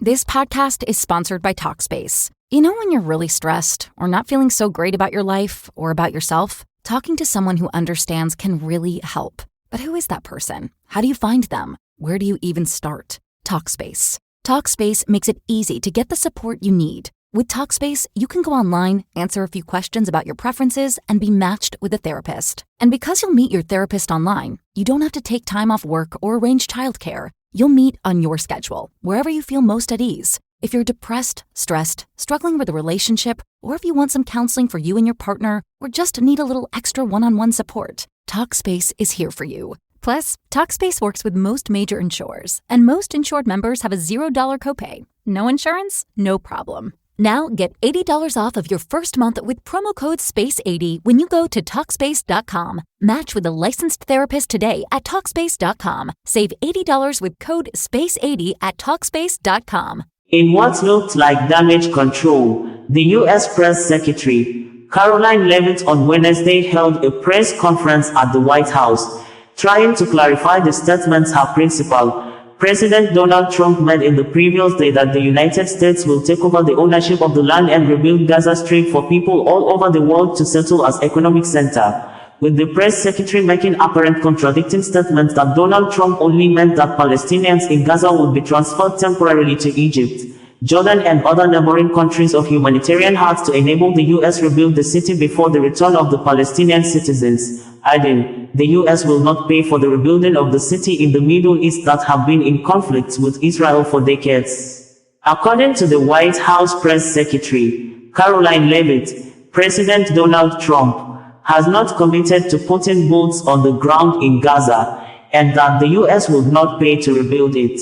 This podcast is sponsored by Talkspace. You know when you're really stressed or not feeling so great about your life or about yourself? Talking to someone who understands can really help. But who is that person? How do you find them? Where do you even start? Talkspace. Talkspace makes it easy to get the support you need. With Talkspace, you can go online, answer a few questions about your preferences, and be matched with a therapist. And because you'll meet your therapist online, you don't have to take time off work or arrange childcare. You'll meet on your schedule, wherever you feel most at ease. If you're depressed, stressed, struggling with a relationship, or if you want some counseling for you and your partner, or just need a little extra one-on-one support, Talkspace is here for you. Plus, Talkspace works with most major insurers, and most insured members have a $0 copay. No insurance? No problem. Now get $80 off of your first month with promo code SPACE80 when you go to Talkspace.com. Match with a licensed therapist today at Talkspace.com. Save $80 with code SPACE80 at Talkspace.com. In what looked like damage control, the U.S. Press Secretary, Karoline Leavitt, on Wednesday held a press conference at the White House, trying to clarify the statements her principal, President Donald Trump, made in the previous day that the United States will take over the ownership of the land and rebuild Gaza Strip for people all over the world to settle as economic center, with the press secretary making apparent contradicting statements that Donald Trump only meant that Palestinians in Gaza would be transferred temporarily to Egypt, Jordan and other neighboring countries of humanitarian hearts to enable the U.S. rebuild the city before the return of the Palestinian citizens, adding, the U.S. will not pay for the rebuilding of the city in the Middle East that have been in conflict with Israel for decades. According to the White House press secretary, Karoline Leavitt, President Donald Trump has not committed to putting boots on the ground in Gaza, and that the U.S. would not pay to rebuild it.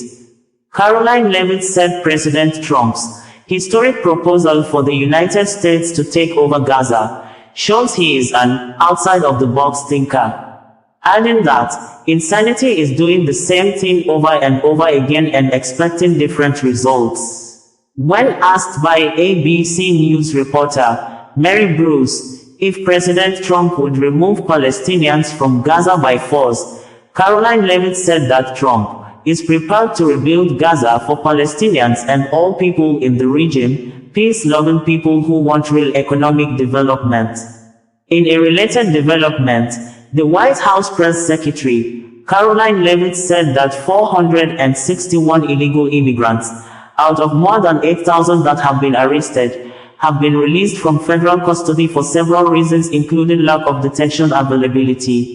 Karoline Leavitt said President Trump's historic proposal for the United States to take over Gaza shows he is an outside-of-the-box thinker, adding that insanity is doing the same thing over and over again and expecting different results. When asked by ABC News reporter Mary Bruce if President Trump would remove Palestinians from Gaza by force, Karoline Leavitt said that Trump is prepared to rebuild Gaza for Palestinians and all people in the region, peace-loving people who want real economic development. In a related development, the White House press secretary, Karoline Leavitt, said that 461 illegal immigrants, out of more than 8,000 that have been arrested, have been released from federal custody for several reasons, including lack of detention availability.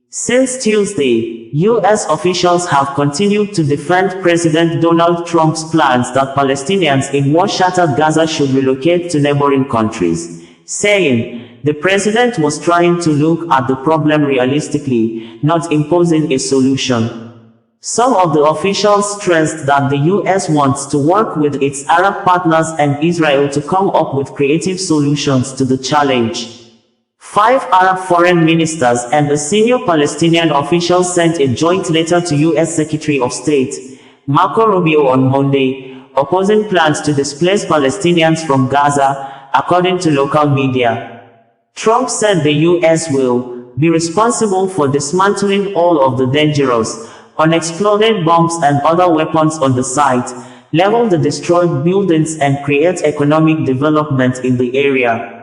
Since Tuesday, U.S. officials have continued to defend President Donald Trump's plans that Palestinians in war-shattered Gaza should relocate to neighboring countries, saying the president was trying to look at the problem realistically, not imposing a solution. Some of the officials stressed that the U.S. wants to work with its Arab partners and Israel to come up with creative solutions to the challenge. 5 Arab foreign ministers and a senior Palestinian official sent a joint letter to U.S. Secretary of State Marco Rubio on Monday, opposing plans to displace Palestinians from Gaza, according to local media. Trump said the U.S. will be responsible for dismantling all of the dangerous, unexploded bombs and other weapons on the site, level the destroyed buildings and create economic development in the area.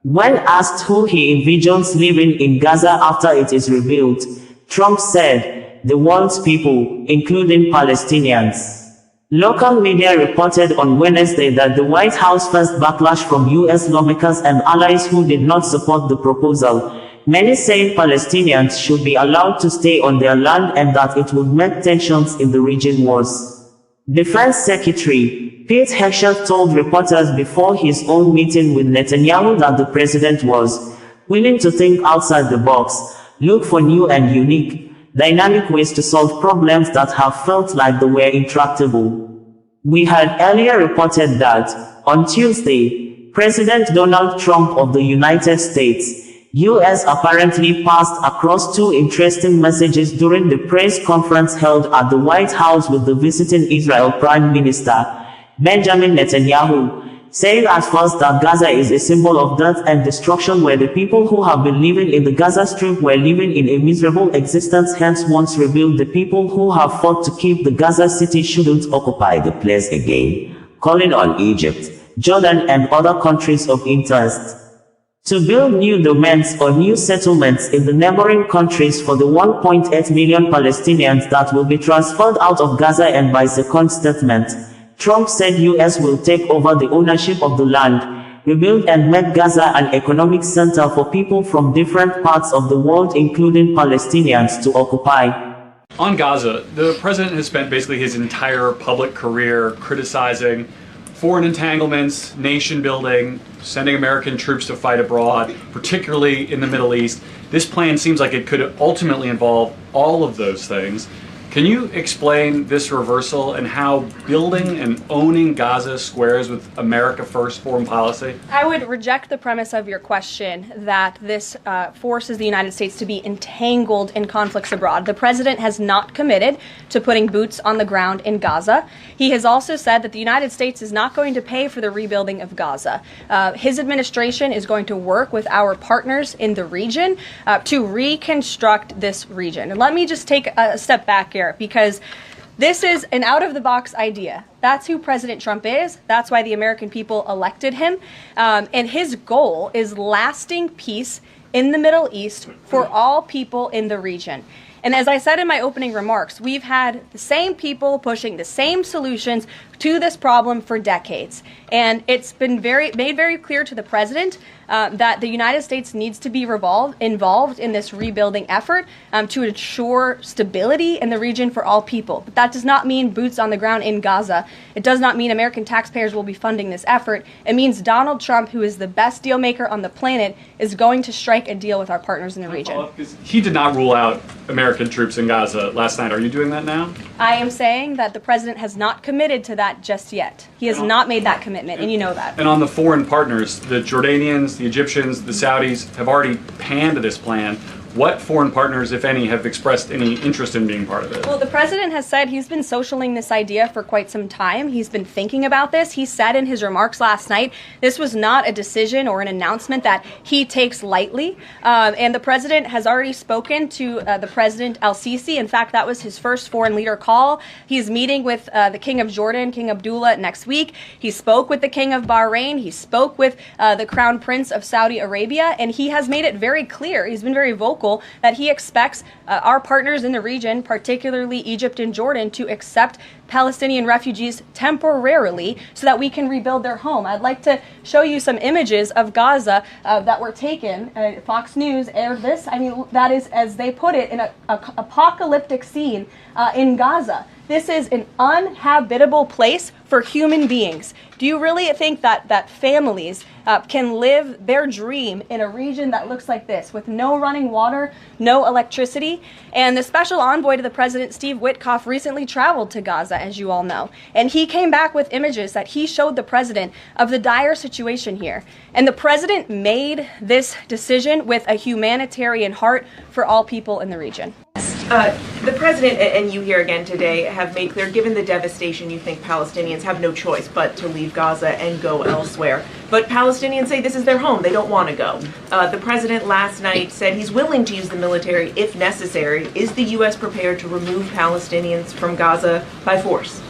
When asked who he envisions living in Gaza after it is rebuilt, Trump said, the world's people, including Palestinians. Local media reported on Wednesday that the White House faced backlash from U.S. lawmakers and allies who did not support the proposal, many saying Palestinians should be allowed to stay on their land and that it would make tensions in the region worse. Defense Secretary Pete Hegseth told reporters before his own meeting with Netanyahu that the president was willing to think outside the box, look for new and unique, dynamic ways to solve problems that have felt like they were intractable. We had earlier reported that, on Tuesday, President Donald Trump of the United States, U.S. apparently passed across 2 interesting messages during the press conference held at the White House with the visiting Israel Prime Minister, Benjamin Netanyahu, saying at first that Gaza is a symbol of death and destruction, where the people who have been living in the Gaza Strip were living in a miserable existence. Hence, once revealed, the people who have fought to keep the Gaza city shouldn't occupy the place again, calling on Egypt, Jordan and other countries of interest to build new domains or new settlements in the neighboring countries for the 1.8 million Palestinians that will be transferred out of Gaza. And by second statement, Trump said US will take over the ownership of the land, rebuild and make Gaza an economic center for people from different parts of the world, including Palestinians, to occupy. On Gaza, the president has spent basically his entire public career criticizing foreign entanglements, nation building, sending American troops to fight abroad, particularly in the Middle East. This plan seems like it could ultimately involve all of those things. Can you explain this reversal and how building and owning Gaza squares with America First foreign policy? I would reject the premise of your question that this forces the United States to be entangled in conflicts abroad. The president has not committed to putting boots on the ground in Gaza. He has also said that the United States is not going to pay for the rebuilding of Gaza. His administration is going to work with our partners in the region to reconstruct this region. And let me just take a step back here, because this is an out-of-the-box idea. That's who President Trump is. That's why the American people elected him. And his goal is lasting peace in the Middle East for all people in the region. And as I said in my opening remarks, we've had the same people pushing the same solutions to this problem for decades. And it's been made very clear to the president that the United States needs to be involved in this rebuilding effort to ensure stability in the region for all people. But that does not mean boots on the ground in Gaza. It does not mean American taxpayers will be funding this effort. It means Donald Trump, who is the best deal maker on the planet, is going to strike a deal with our partners in the region. He did not rule out American troops in Gaza last night. Are you doing that now? I am saying that the president has not committed to that just yet. He has not made that commitment, and you know that. And on the foreign partners, the Jordanians, the Egyptians, the Saudis have already panned this plan. What foreign partners, if any, have expressed any interest in being part of it? Well, the president has said he's been socialing this idea for quite some time. He's been thinking about this. He said in his remarks last night, this was not a decision or an announcement that he takes lightly. And the president has already spoken to the President al-Sisi. In fact, that was his first foreign leader call. He's meeting with the King of Jordan, King Abdullah, next week. He spoke with the King of Bahrain. He spoke with the Crown Prince of Saudi Arabia. And he has made it very clear, he's been very vocal, that he expects our partners in the region, particularly Egypt and Jordan, to accept Palestinian refugees temporarily so that we can rebuild their home. I'd like to show you some images of Gaza that were taken. Fox News aired this. I mean, that is, as they put it, in an apocalyptic scene in Gaza. This is an uninhabitable place for human beings. Do you really think that families can live their dream in a region that looks like this, with no running water, no electricity? And the special envoy to the president, Steve Witkoff, recently traveled to Gaza, as you all know. And he came back with images that he showed the president of the dire situation here. And the president made this decision with a humanitarian heart for all people in the region. The president and you here again today have made clear, given the devastation, you think Palestinians have no choice but to leave Gaza and go elsewhere. But Palestinians say this is their home. They don't want to go. The president last night said he's willing to use the military if necessary. Is the U.S. prepared to remove Palestinians from Gaza by force?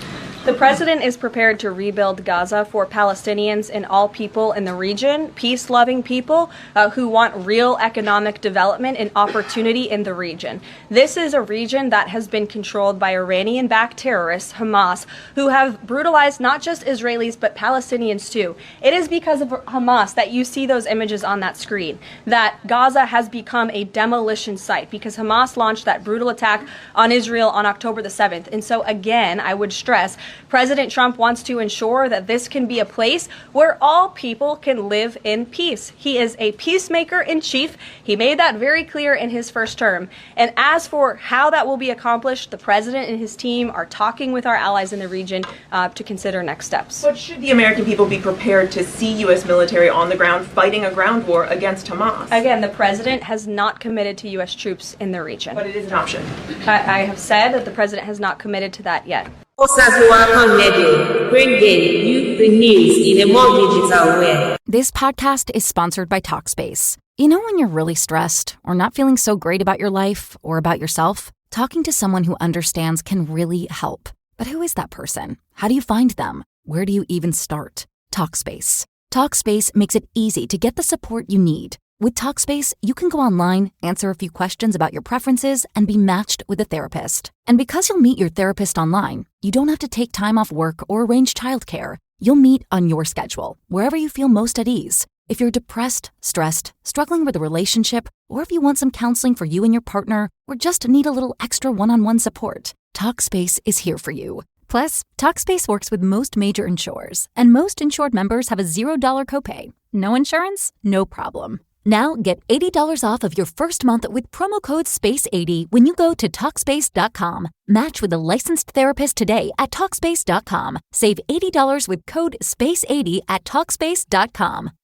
The president is prepared to rebuild Gaza for Palestinians and all people in the region, peace-loving people who want real economic development and opportunity in the region. This is a region that has been controlled by Iranian-backed terrorists, Hamas, who have brutalized not just Israelis but Palestinians too. It is because of Hamas that you see those images on that screen, that Gaza has become a demolition site, because Hamas launched that brutal attack on Israel on October the 7th. And so again, I would stress, President Trump wants to ensure that this can be a place where all people can live in peace. He is a peacemaker in chief. He made that very clear in his first term. And as for how that will be accomplished, the president and his team are talking with our allies in the region to consider next steps. But should the American people be prepared to see U.S. military on the ground fighting a ground war against Hamas? Again, the president has not committed to U.S. troops in the region. But it is an option. I have said that the president has not committed to that yet. bringing you the news in a more digital way. This podcast is sponsored by Talkspace. You know when you're really stressed or not feeling so great about your life or about yourself? Talking to someone who understands can really help. But who is that person? How do you find them? Where do you even start? Talkspace. Talkspace makes it easy to get the support you need. With Talkspace, you can go online, answer a few questions about your preferences, and be matched with a therapist. And because you'll meet your therapist online, you don't have to take time off work or arrange childcare. You'll meet on your schedule, wherever you feel most at ease. If you're depressed, stressed, struggling with a relationship, or if you want some counseling for you and your partner, or just need a little extra one-on-one support, Talkspace is here for you. Plus, Talkspace works with most major insurers, and most insured members have a $0 copay. No insurance? No problem. Now get $80 off of your first month with promo code SPACE80 when you go to Talkspace.com. Match with a licensed therapist today at Talkspace.com. Save $80 with code SPACE80 at Talkspace.com.